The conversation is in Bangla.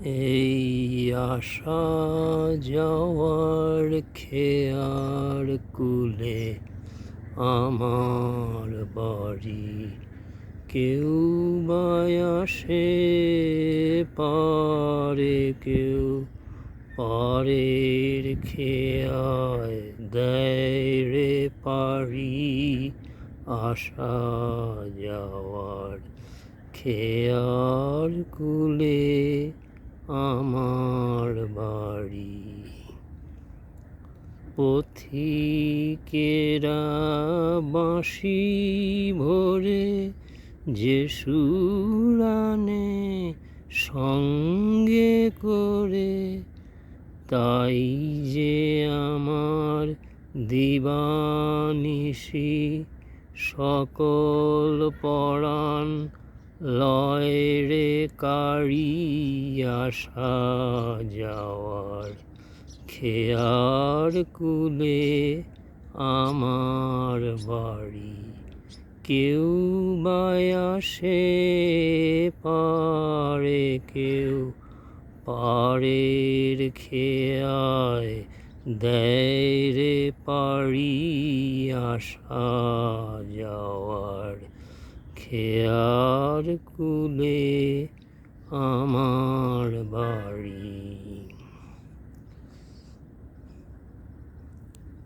এই আসা যাওয়ার খেয়ার কুলে আমার বাড়ি, কেউ বা আসে পারে, কেউ পারের খেয়ায় দেয় রে পারি। আসা যাওয়ার খেয়ার কুলে আমার বাড়ি। পথিকেরা বাঁশি ভরে যে সুর আনে সঙ্গে করে, তাই যে আমার দিবানিশি সকল পরাণ লয় রে কাড়ি। আসা যাওয়ার খেয়ার কুলে আমার বাড়ি, কেউ বা আসে পারে, কেউ পারের খেয়ায় দেয় রে পাড়ি। আসা যাওয়ার খেয়ার কুলে আমার বাড়ি।